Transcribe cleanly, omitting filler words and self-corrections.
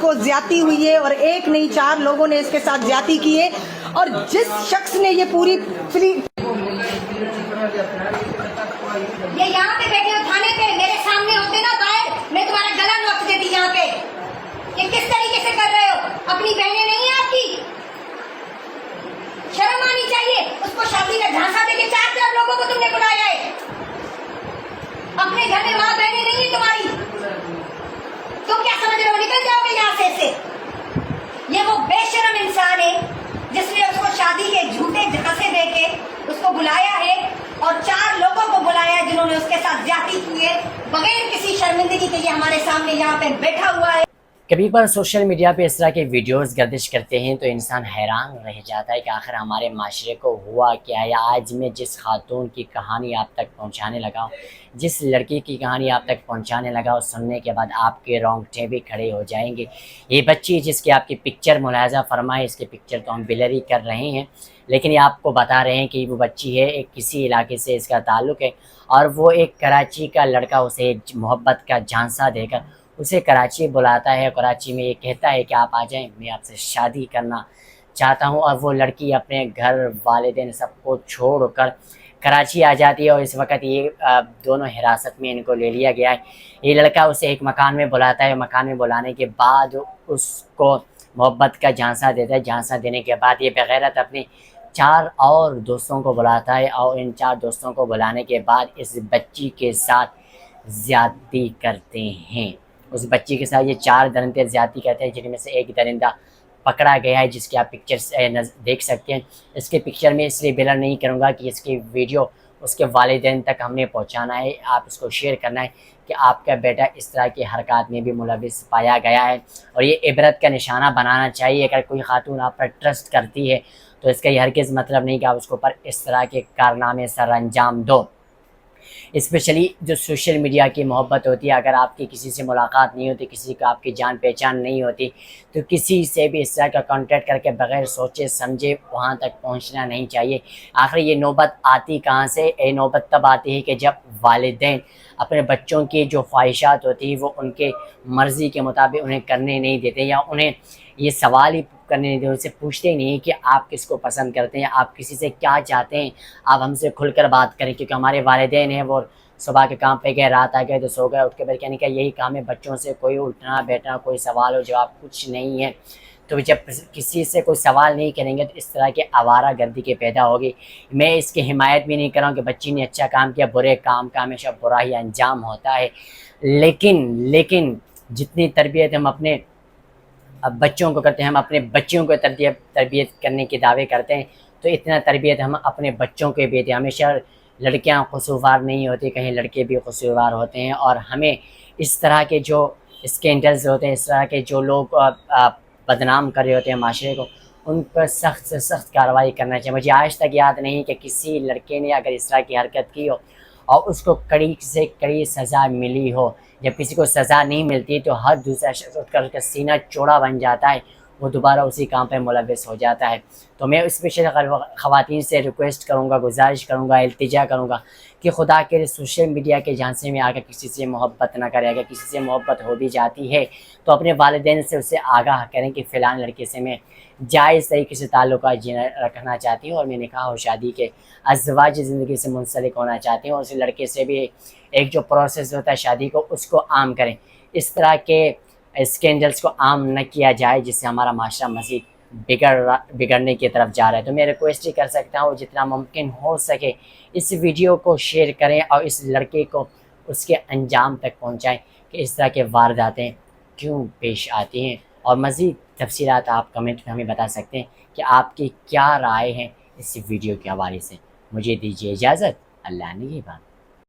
इसको ज्यादती हुई है और एक नहीं 4 लोगों ने इसके साथ ज्यादती की है। और जिस शख्स ने ये पूरी ये यहाँ पे बैठे हो थाने पे, मेरे सामने होते ना बाहर, मैं तुम्हारा गला नोच देती यहाँ पे। ये किस तरीके से कर रहे हो? अपनी बहनें नहीं है आपकी? शर्म आनी चाहिए। उसको शादी का झांसा देके 4 लोगों को तुमने बुलाया है। अपने घर में माँ बहनें नहीं है तुम्हारी? तुम क्या समझ रहे हो निकल जाओगे यहाँ से? ये वो बेशरम इंसान है जिसने उसको शादी के झूठे झांसे देके उसको बुलाया है और 4 लोगों को बुलाया है जिन्होंने उसके साथ ज्यादती की है बगैर किसी शर्मिंदगी के। ये हमारे सामने यहाँ पे बैठा हुआ है। कभी बार सोशल मीडिया पे इस तरह के वीडियोस गर्दिश करते हैं तो इंसान हैरान रह जाता है कि आखिर हमारे माशरे को हुआ क्या है। आज मैं जिस खातून की कहानी आप तक पहुंचाने लगा हूँ, जिस लड़की की कहानी आप तक पहुंचाने लगा हूँ, सुनने के बाद आपके रोंगटे भी खड़े हो जाएंगे। ये बच्ची जिसकी आपकी पिक्चर मुलाहजा फरमाए, इसकी पिक्चर तो हम बिलरी कर रहे हैं, लेकिन ये आपको बता रहे हैं कि वो बच्ची है, एक किसी इलाके से इसका ताल्लुक़ है और वो एक कराची का लड़का उसे मोहब्बत का झांसा देकर उसे कराची बुलाता है। कराची में ये कहता है कि आप आ जाएं, मैं आपसे शादी करना चाहता हूं। और वो लड़की अपने घर वालिदैन सबको छोड़कर कराची आ जाती है और इस वक्त ये दोनों हिरासत में इनको ले लिया गया है। ये लड़का उसे एक मकान में बुलाता है। मकान में बुलाने के बाद उसको मोहब्बत का झांसा देता है। झांसा देने के बाद ये बेगैरत अपने 4 और दोस्तों को बुलाता है और इन 4 दोस्तों को बुलाने के बाद इस बच्ची के साथ ज़्यादती करते हैं। उस बच्ची के साथ ये 4 दरिंदे ज़्यादती करते हैं, जिनमें से एक दरिंदा पकड़ा गया है जिसकी आप पिक्चर देख सकते हैं। इसके पिक्चर में इसलिए ब्लर नहीं करूँगा कि इसकी वीडियो उसके वालिदैन तक हमने पहुँचाना है, आप इसको शेयर करना है कि आपका बेटा इस तरह की हरकत में भी मुलविस पाया गया है और ये इबरत का निशाना बनाना चाहिए। अगर कोई खातून आप पर ट्रस्ट करती है तो इसका ये हरगिज़ मतलब नहीं कि आप उसको पर इस तरह के कारनामे सर अंजाम दो। स्पेशली जो सोशल मीडिया की मोहब्बत होती है, अगर आपकी किसी से मुलाकात नहीं होती, किसी को आपकी जान पहचान नहीं होती, तो किसी से भी इस तरह का कांटेक्ट करके बगैर सोचे समझे वहाँ तक पहुँचना नहीं चाहिए। आखिर ये नौबत आती कहाँ से? ये नौबत तब आती है कि जब वालिदैन अपने बच्चों की जो ख्वाहिशात होती है वो उनके मर्ज़ी के मुताबिक उन्हें करने नहीं देते, या उन्हें ये सवाल ही करने नहीं देते, उनसे पूछते ही नहीं कि आप किसको पसंद करते हैं, आप किसी से क्या चाहते हैं, आप हमसे खुलकर बात करें। क्योंकि हमारे वालिदैन हैं वो सुबह के काम पे गए, रात आ गए तो सो गए, उठ के फिर कहने का यही काम है बच्चों से कोई उठना बैठना, कोई सवाल हो जवाब कुछ नहीं है। तो जब किसी से कोई सवाल नहीं करेंगे तो इस तरह के आवारा गर्दी के पैदा होगी। मैं इसकी हिमायत भी नहीं कर रहा हूँ कि बच्ची ने अच्छा काम किया, बुरे काम का हमेशा बुरा ही अंजाम होता है। लेकिन जितनी तरबियत हम अपने बच्चों को करते हैं, हम अपने बच्चियों को तरबियत करने के दावे करते हैं, तो इतना तरबियत हम अपने बच्चों के भी देते हैं। हमेशा लड़कियां कसूरवार नहीं होती, कहीं लड़के भी कसूरवार होते हैं और हमें इस तरह के जो स्कैंडल्स होते हैं, इस तरह के जो लोग बदनाम कर रहे होते हैं माशरे को, उन पर सख्त से सख्त कार्रवाई करना चाहिए। मुझे आज तक याद नहीं कि किसी लड़के ने अगर इस तरह की हरकत की हो और उसको कड़ी से कड़ी सज़ा मिली हो। जब किसी को सज़ा नहीं मिलती तो हर दूसरा शख्स उठकर उसका सीना चौड़ा बन जाता है, वो दोबारा उसी काम पे मुलविस हो जाता है। तो मैं स्पेशल ख़वातीन से रिक्वेस्ट करूँगा, गुजारिश करूँगा, इल्तिजा करूँगा कि खुदा के सोशल मीडिया के झांसे में आकर किसी से मोहब्बत ना करें। अगर किसी से मोहब्बत हो भी जाती है तो अपने वालिदैन से उसे आगाह करें कि फ़िलहाल लड़के से मैं जायज़ तरीके से ताल्लुक़ात रखना चाहती हूँ और मैं निकाह और शादी के अज़वाज ज़िंदगी से मुंसलिक होना चाहती हूँ। और उस लड़के से भी एक जो प्रोसेस होता है शादी को, उसको आम करें। इस तरह के स्कैंडल्स को आम न किया जाए जिससे हमारा माशरा मज़ीद बिगड़ने की तरफ जा रहा है। तो मैं रिक्वेस्ट ही कर सकता हूँ जितना मुमकिन हो सके इस वीडियो को शेयर करें और इस लड़के को उसके अंजाम तक पहुँचाएँ कि इस तरह के वारदातें क्यों पेश आती हैं। और मज़ीद तफसीलात आप कमेंट में हमें बता सकते हैं कि आपकी क्या राय है इस वीडियो के हवाले से। मुझे दीजिए इजाज़त। अल्लाह निगहबान।